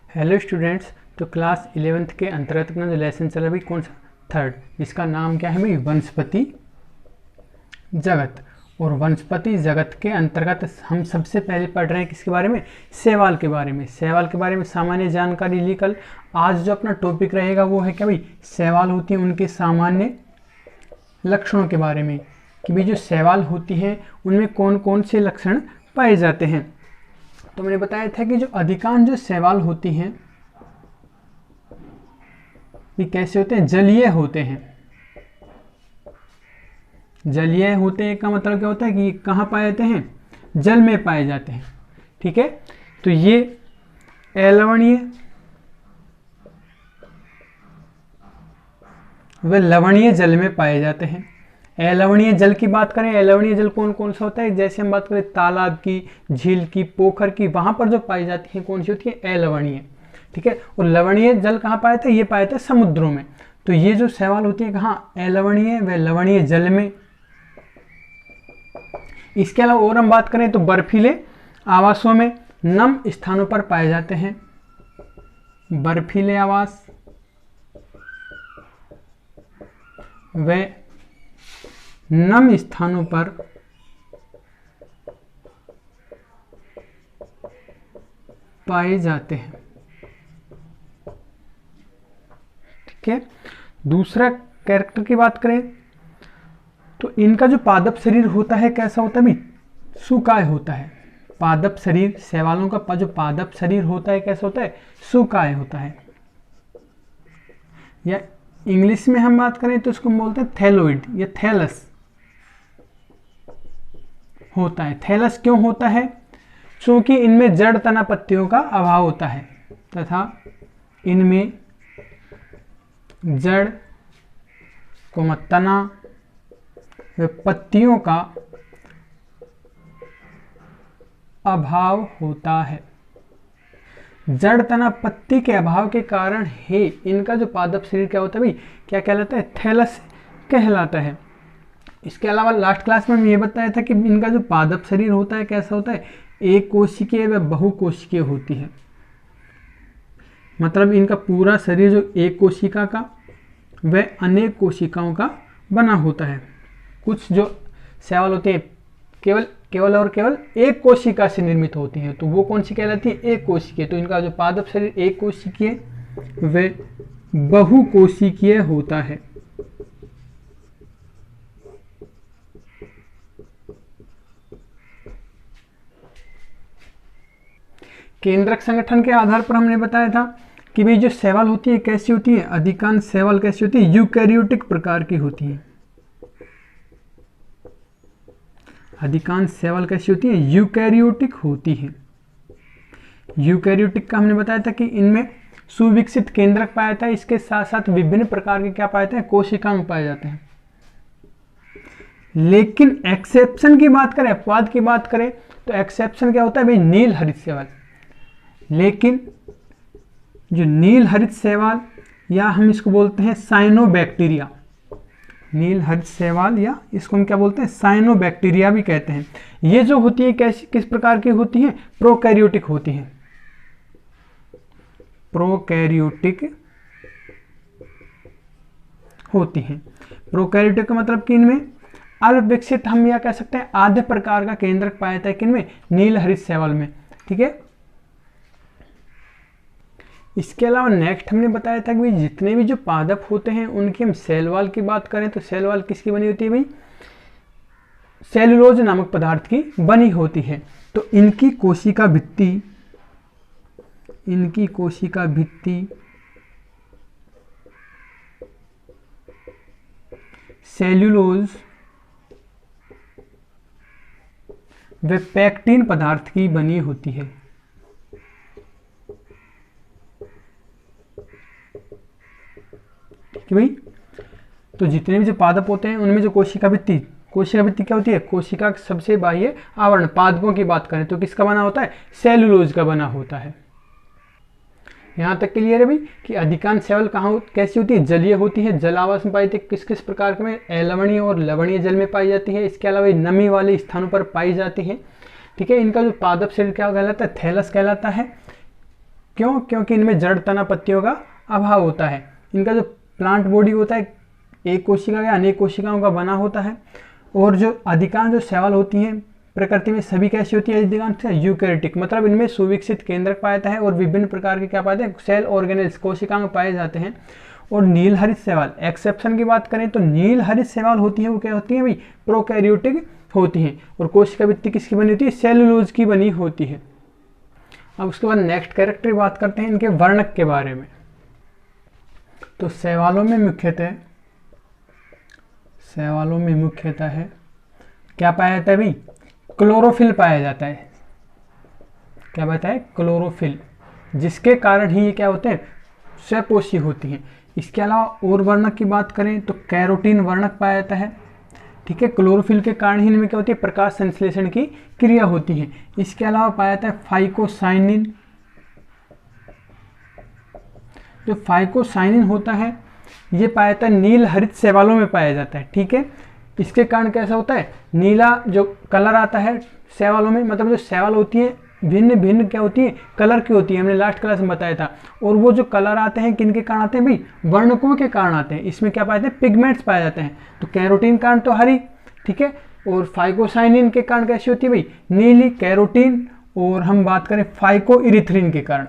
Hello students. तो class 11th के अंतर्गत अपना जो लेसन चल रहा है कौन सा, थर्ड, जिसका नाम क्या है भाई, वनस्पति जगत। और वनस्पति जगत के अंतर्गत हम सबसे पहले पढ़ रहे हैं किसके बारे में, शैवाल के बारे में। शैवाल के बारे में सामान्य जानकारी ली कल। आज जो अपना टॉपिक रहेगा वो है क्या भाई, शैवाल होती है उनके सामान्य लक्षणों के बारे में, कि भाई जो शैवाल होती हैं उनमें कौन कौन से लक्षण पाए जाते हैं। तो मैंने बताया था कि जो अधिकांश जो शैवाल होती हैं ये कैसे होते हैं, जलीय होते हैं। जलीय होते हैं का मतलब क्या होता है कि ये कहाँ पाए जाते हैं, जल में पाए जाते हैं। ठीक है, तो ये अलवणीय व लवणीय जल में पाए जाते हैं। अलवणीय जल की बात करें, अलवणीय जल कौन कौन सा होता है, जैसे हम बात करें तालाब की, झील की, पोखर की, वहां पर जो पाई जाती है कौन सी होती है, अलवणीय। ठीक है, और लवणीय जल कहाँ पाए थे, ये पाए थे समुद्रों में। तो ये जो शैवाल होती है कहाँ, अलवणीय व लवणीय जल में। इसके अलावा और हम बात करें तो बर्फीले आवासों में, नम स्थानों पर पाए जाते हैं। बर्फीले आवास व नम स्थानों पर पाए जाते हैं। ठीक है, दूसरा कैरेक्टर की बात करें तो इनका जो पादप शरीर होता है कैसा होता है भाई, सुकाय होता है। पादप शरीर, शैवालों का जो पादप शरीर होता है कैसा होता है, सुकाय होता है। या इंग्लिश में हम बात करें तो इसको बोलते हैं थैलोइड या थैलस होता है। थैलस क्यों होता है, क्योंकि इनमें जड़ तना पत्तियों का अभाव होता है तथा इनमें जड़ तना व पत्तियों का अभाव होता है। जड़ तना पत्ती के अभाव के कारण ही इनका जो पादप शरीर क्या होता है भाई, क्या कहलाता है, थैलस कहलाता है। इसके अलावा लास्ट क्लास में हम ये बताया था कि इनका जो पादप शरीर होता है कैसा होता है, एक कोशिकीय व बहुकोशिकीय होती है। मतलब इनका पूरा शरीर जो एक कोशिका का व अनेक कोशिकाओं का बना होता है। कुछ जो शैवाल होते हैं केवल एक कोशिका से निर्मित होती हैं, तो वो कौन सी कहलाती है, एक कोशिकीय। तो इनका जो पादप शरीर एक कोशिकीय व बहुकोशिकीय होता है। केंद्रक संगठन के आधार पर हमने बताया था कि भाई जो शैवाल होती है कैसी होती है, अधिकांश शैवाल कैसी होती है, यूकैरियोटिक प्रकार की होती है। अधिकांश शैवाल कैसी होती है, यूकैरियोटिक होती है। यूकैरियोटिक का हमने बताया था कि इनमें सुविकसित केंद्रक पाया जाता है, इसके साथ साथ विभिन्न प्रकार के क्या पाए जाते हैं, कोशिकांग पाए जाते हैं। लेकिन एक्सेप्शन की बात करें, अपवाद की बात करें तो एक्सेप्शन क्या होता है भाई, नील हरित शैवाल। लेकिन जो नील हरित शैवाल या हम इसको बोलते हैं साइनोबैक्टीरिया, नील हरित शैवाल या इसको हम क्या बोलते हैं, साइनोबैक्टीरिया भी कहते हैं। ये जो होती है कैसी, किस प्रकार की होती हैं, प्रोकैरियोटिक होती हैं। प्रोकैरियोटिक होती हैं। प्रोकैरियोटिक का मतलब कि इनमें अल्पविकसित, हम यह कह सकते हैं आधे प्रकार का केंद्रक पाया जाता है किनमें, नील हरित शैवाल में। ठीक है, इसके अलावा नेक्स्ट हमने बताया था कि जितने भी जो पादप होते हैं उनकी हम सेल वॉल की बात करें तो सेल वॉल किसकी बनी होती है भाई, सेलुलोज नामक पदार्थ की बनी होती है। तो इनकी कोशिका भित्ति सेल्यूलोज व पैक्टिन पदार्थ की बनी होती है। कि भाई तो जितने भी जो पादप होते हैं उनमें जो कोशिका भित्ति क्या होती है, कोशिका का सबसे बाह्य आवरण। पादपों की बात करें तो किसका बना होता है, सेलुलोज का बना होता है। यहाँ तक क्लियर है भाई कि अधिकांश शैवाल कहाँ कैसी होती है, जलीय होती है। जल आवास में पाई जाती है, किस किस प्रकार में, अलवणीय और लवणीय जल में पाई जाती है। इसके अलावा नमी वाले स्थानों पर पाई जाती है। ठीक है, इनका जो पादप शरीर क्या कहलाता है, थैलस कहलाता है। क्यों? क्योंकि इनमें जड़ तना पत्तियों का अभाव होता है। इनका जो प्लांट बॉडी होता है एक कोशिका या अनेक कोशिकाओं का बना होता है। और जो अधिकांश जो शैवाल होती हैं प्रकृति में सभी कैसी होती है? अधिकांश यूकैरियोटिक, मतलब इनमें सुविकसित केंद्रक पाया जाता है और विभिन्न प्रकार के क्या पाते हैं? सेल ऑर्गेनेल्स, कोशिकाएं पाए जाते हैं। और नील हरित शैवाल, एक्सेप्शन की बात करें तो नील हरित शैवाल होती है वो क्या होती है भाई? प्रोकैरियोटिक होती हैं। और कोशिका भित्ति किसकी बनी होती है? सेलुलोज की बनी होती है। अब उसके बाद नेक्स्ट कैरेक्टर बात करते हैं इनके वर्णक के बारे में। तो शैवालों में मुख्यतः है क्या पाया जाता है भाई? क्लोरोफिल पाया जाता है। क्या पाया है? क्लोरोफिल, जिसके कारण ही ये क्या होते हैं? स्वपोषी होती हैं। इसके अलावा और वर्णक की बात करें तो कैरोटीन वर्णक पाया जाता है। ठीक है, क्लोरोफिल के कारण ही इनमें क्या होती है? प्रकाश संश्लेषण की क्रिया होती है। इसके अलावा पाया जाता है फाइकोसाइनिन। जो फाइकोसाइनिन होता है ये पाया जाता है नील हरित शैवालों में पाया जाता है। ठीक है, इसके कारण कैसा होता है? नीला जो कलर आता है शैवालों में, मतलब जो शैवाल होती है भिन्न भिन्न क्या होती है? कलर की होती है। हमने लास्ट क्लास में बताया था। और वो जो कलर आते हैं किन के कारण आते हैं भाई? वर्णकों के कारण आते हैं। इसमें क्या पाए जाते हैं? पिगमेंट्स पाए जाते हैं। तो कैरोटीन कारण तो हरी, ठीक है, और फाइकोसाइनिन के कारण कैसी होती है भाई? नीली कैरोटीन। और हम बात करें फाइकोइरिथ्रिन के कारण,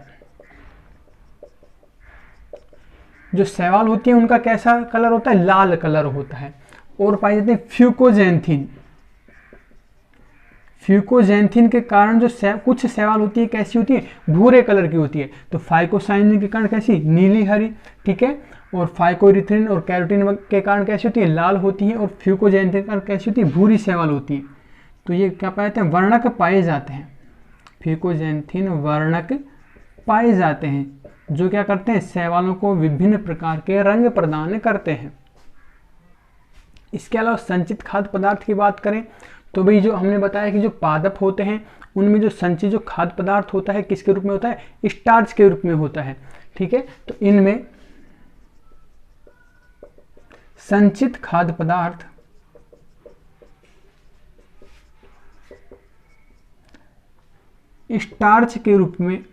जो शैवाल होती है उनका कैसा कलर होता है? लाल कलर होता है। और पाए जाते हैं फ्यूकोजेंथिन। फ्यूकोजेंथिन के कारण जो कुछ शैवाल होती है कैसी होती है? भूरे कलर की होती है। तो फाइकोसाइनिन के कारण कैसी? नीली हरी। ठीक है, और फाइकोइरिथ्रिन और कैरोटीन के कारण कैसी होती है? लाल होती है। और फ्यूकोजेंथिन के कारण कैसी होती है? भूरी शैवाल होती है। तो ये क्या पाए जाते हैं? वर्णक पाए जाते हैं। फ्यूकोजेंथिन वर्णक पाए जाते हैं जो क्या करते हैं? शैवालों को विभिन्न प्रकार के रंग प्रदान करते हैं। इसके अलावा संचित खाद्य पदार्थ की बात करें तो भाई जो हमने बताया कि जो पादप होते हैं उनमें जो संचित जो खाद्य पदार्थ होता है किसके रूप में होता है? स्टार्च के रूप में होता है। ठीक है, तो इनमें संचित खाद्य पदार्थ स्टार्च के रूप में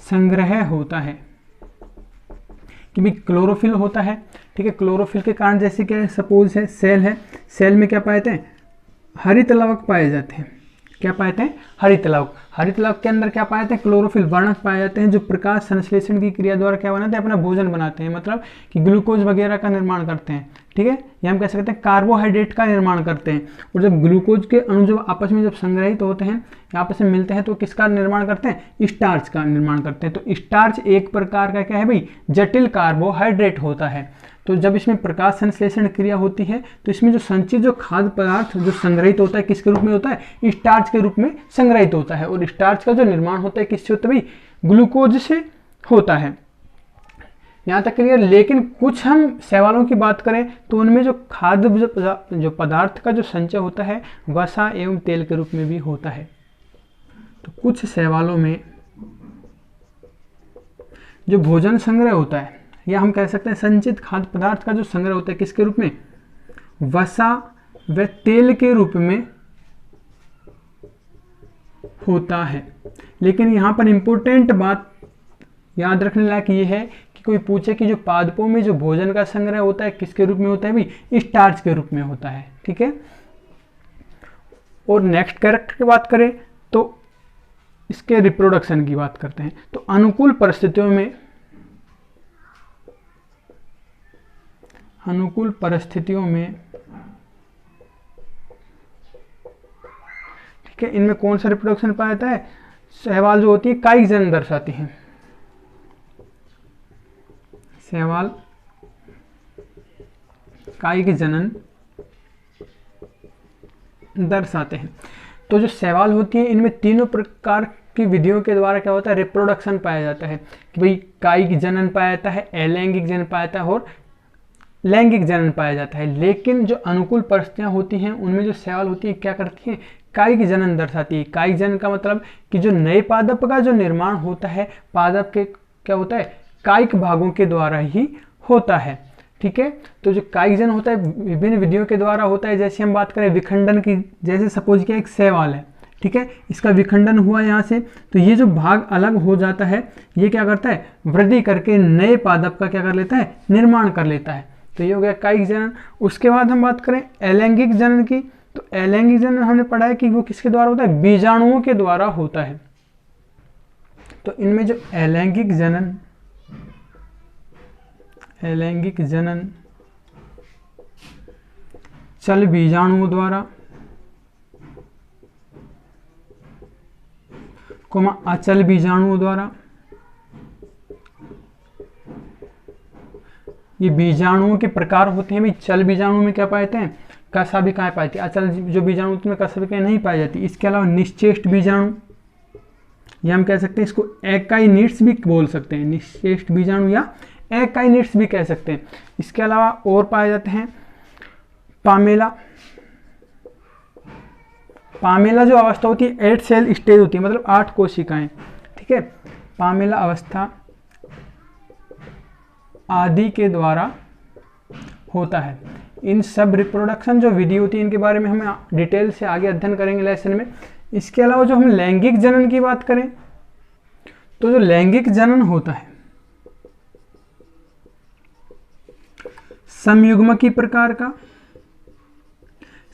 संग्रह होता है। कि भी क्लोरोफिल होता है। ठीक है, क्लोरोफिल के कारण जैसे क्या है? सपोज है सेल में क्या पाए जाते हैं? हरित लवक पाए जाते हैं। क्या पाए जाते हैं? हरित लवक। हरित लवक के अंदर क्या पाए जाते हैं? क्लोरोफिल वर्णक पाए जाते हैं जो प्रकाश संश्लेषण की क्रिया द्वारा क्या बनाते हैं? अपना भोजन बनाते हैं, मतलब कि ग्लूकोज वगैरह का निर्माण करते हैं। ठीक है, या हम कह सकते हैं कार्बोहाइड्रेट का निर्माण करते हैं। और जब ग्लूकोज के अणु जब आपस में जब संग्रहित होते हैं, आपस में मिलते हैं, तो किसका निर्माण करते हैं? स्टार्च का निर्माण करते हैं। तो स्टार्च एक प्रकार का क्या है भाई? जटिल कार्बोहाइड्रेट होता है। तो जब इसमें प्रकाश संश्लेषण क्रिया होती है तो इसमें जो संचित जो खाद्य पदार्थ जो संग्रहित होता है किसके रूप में होता है? स्टार्च के रूप में संग्रहित होता है। और स्टार्च का जो निर्माण होता है किससे होता है भाई? ग्लूकोज से होता है। यहाँ तक क्लियर। लेकिन कुछ हम शैवालों की बात करें तो उनमें जो खाद्य जो पदार्थ का जो संचय होता है वसा एवं तेल के रूप में भी होता है। तो कुछ शैवालों में जो भोजन संग्रह होता है या हम कह सकते हैं संचित खाद्य पदार्थ का जो संग्रह होता है किसके रूप में? वसा व तेल के रूप में होता है। लेकिन यहाँ पर इंपॉर्टेंट बात याद रखने लायक ये है कि कोई पूछे कि जो पादपों में जो भोजन का संग्रह होता है किसके रूप में होता है भाई? स्टार्च के रूप में होता है। ठीक है, और नेक्स्ट कैरेक्टर की बात करें तो इसके रिप्रोडक्शन की बात करते हैं। तो अनुकूल परिस्थितियों में ठीक है, इनमें कौन सा रिप्रोडक्शन पाया जाता है? शैवाल जो होती है कायिक जनन दर्शाती हैं। शैवाल कायिक जनन दर्शाते हैं। तो जो शैवाल होती है इनमें तीनों प्रकार की विधियों के द्वारा क्या होता है? रिप्रोडक्शन पाया जाता है। कि भाई कायिक जनन पाया जाता है, अलैंगिक जनन पाया जाता है और लैंगिक जनन पाया जाता है। लेकिन जो अनुकूल परिस्थितियां होती हैं उनमें जो शैवाल होती है क्या करती हैं? कायिक जनन दर्शाती है। कायिक जनन का मतलब कि जो नए पादप का जो निर्माण होता है पादप के क्या होता है? कायिक भागों के द्वारा ही होता है। ठीक है, तो जो कायिक जनन होता है विभिन्न विधियों के द्वारा होता है। जैसे हम बात करें विखंडन की, जैसे सपोज किया एक शैवाल है, ठीक है, इसका विखंडन हुआ यहाँ से, तो ये जो भाग अलग हो जाता है ये क्या करता है, वृद्धि करके नए पादप का क्या कर लेता है, निर्माण कर लेता है। तो ये हो गया कायिक जनन। उसके बाद हम बात करें अलैंगिक जनन की, तो अलैंगिक जनन हमने पढ़ा है कि वो किसके द्वारा होता है, बीजाणुओं के द्वारा होता है। तो इनमें जो अलैंगिक जनन चल बीजाणुओं द्वारा अचल बीजाणुओं द्वारा, ये बीजाणुओं के प्रकार होते हैं। भाई चल बीजाणु में क्या पाए जाते हैं, कसाभिकाएं पाई जाती है। अचल जो बीजाणु होते हैं कसाभिकाएं नहीं पाई जाती। इसके अलावा निश्चेष्ट बीजाणु, या हम कह सकते हैं इसको एकाइनिट्स भी बोल सकते हैं, निश्चेष्ट बीजाणु या एकाइनिट्स भी कह सकते हैं। इसके अलावा और पाए जाते हैं पामेला जो अवस्था होती है 8 सेल स्टेज होती है, मतलब 8 कोशिकाएं, ठीक है, पामेला अवस्था आदि के द्वारा होता है। इन सब रिप्रोडक्शन जो विधि होती है इनके बारे में हम डिटेल से आगे अध्ययन करेंगे लेसन में। इसके अलावा जो हम लैंगिक जनन की बात करें, तो जो लैंगिक जनन होता है समयुग्मकी प्रकार का,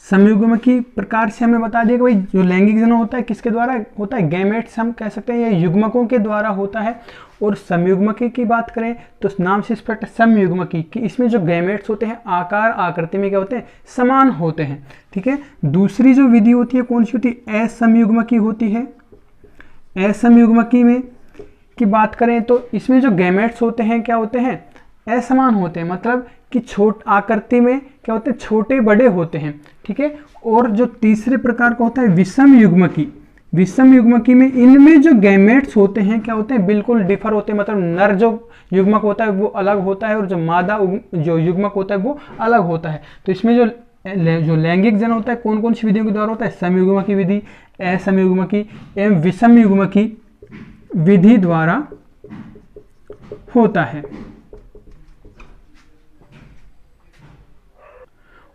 समयुग्मकी प्रकार से हमने बता दिया कि भाई जो लैंगिक जनन होता है किसके द्वारा होता है, गैमेट्स हम कह सकते हैं, या युग्मकों के द्वारा होता है। और समयुग्मकी की बात करें तो नाम से स्पष्ट समयुग्मकी कि इसमें जो गैमेट्स होते हैं आकार आकृति में क्या होते हैं, समान होते हैं, ठीक है। दूसरी जो विधि होती है कौन सी होती है, असमयुग्मकी होती है। असमयुग्मकी में की बात करें तो इसमें जो गैमेट्स होते हैं क्या होते हैं, असमान होते हैं, मतलब कि आकृति में क्या होते हैं, छोटे बड़े होते हैं, ठीक है। और जो तीसरे प्रकार का होता है विषम युग्मकी, विषम युग्मकी में इनमें जो गैमेट्स होते हैं क्या होते हैं, बिल्कुल डिफर होते हैं, मतलब नर जो युग्मक होता है वो अलग होता है और जो मादा जो युग्मक होता है वो अलग होता है। तो इसमें जो लैंगिक जनन होता है कौन कौन सी विधियों के द्वारा होता है, समयुग्मकी विधि, असमयुग्मकी एवं विषम युग्मकी विधि द्वारा होता है।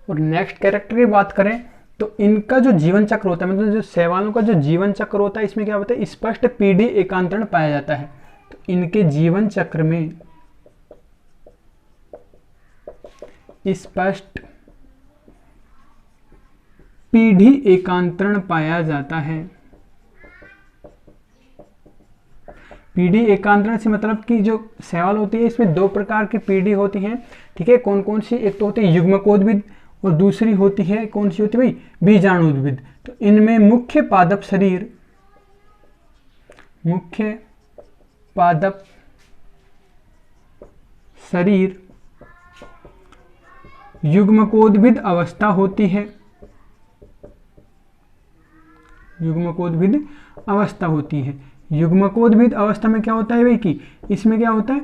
और नेक्स्ट कैरेक्टर की बात करें तो इनका जो जीवन चक्र होता है, मतलब जो शैवालों का जो जीवन चक्र होता है इसमें क्या होता है, स्पष्ट पीढ़ी एकांतरण पाया जाता है। तो इनके जीवन चक्र में स्पष्ट पीढ़ी एकांतरण पाया जाता है। पीढ़ी एकांतरण से मतलब कि जो शैवाल होती है इसमें 2 प्रकार की पीढ़ी होती हैं, ठीक है। कौन कौन सी, एक तो होती है युग्मकोद्भिद और दूसरी होती है कौन सी होती है भाई, बीजाणुद्भिद। तो इनमें मुख्य पादप शरीर युग्मकोद्भिद अवस्था होती है, युग्मकोद्भिद अवस्था होती है। युग्मकोद्भिद अवस्था में क्या होता है भाई कि इसमें क्या होता है,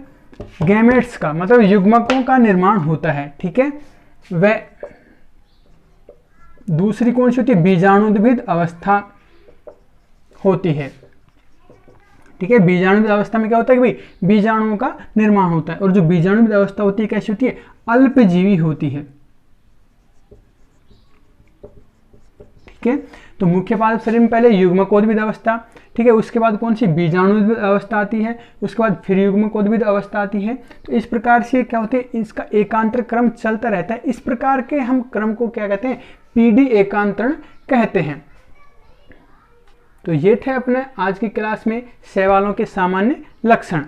गैमेट्स का मतलब युग्मकों का निर्माण होता है, ठीक है। वह दूसरी कौन सी होती है, बीजाणुद्भिद अवस्था होती है, ठीक है। बीजाणुद्भिद अवस्था में क्या होता है कि भाई बीजाणुओं का निर्माण होता है। और जो बीजाणुद्भिद अवस्था होती है कैसी होती है, अल्पजीवी होती है, ठीक है। तो मुख्य पादप शरीर में पहले युग्मकोद्भिद अवस्था, ठीक है, उसके बाद कौन सी बीजाणुद्भिद अवस्था आती है, उसके बाद फिर युग्मकोद्भिद अवस्था आती है। तो इस प्रकार से क्या होते हैं, इसका एकांतर क्रम चलता रहता है। इस प्रकार के हम क्रम को क्या कहते हैं, पीढ़ी एकांतरण कहते हैं। तो ये थे अपने आज की क्लास में शैवालों के सामान्य लक्षण।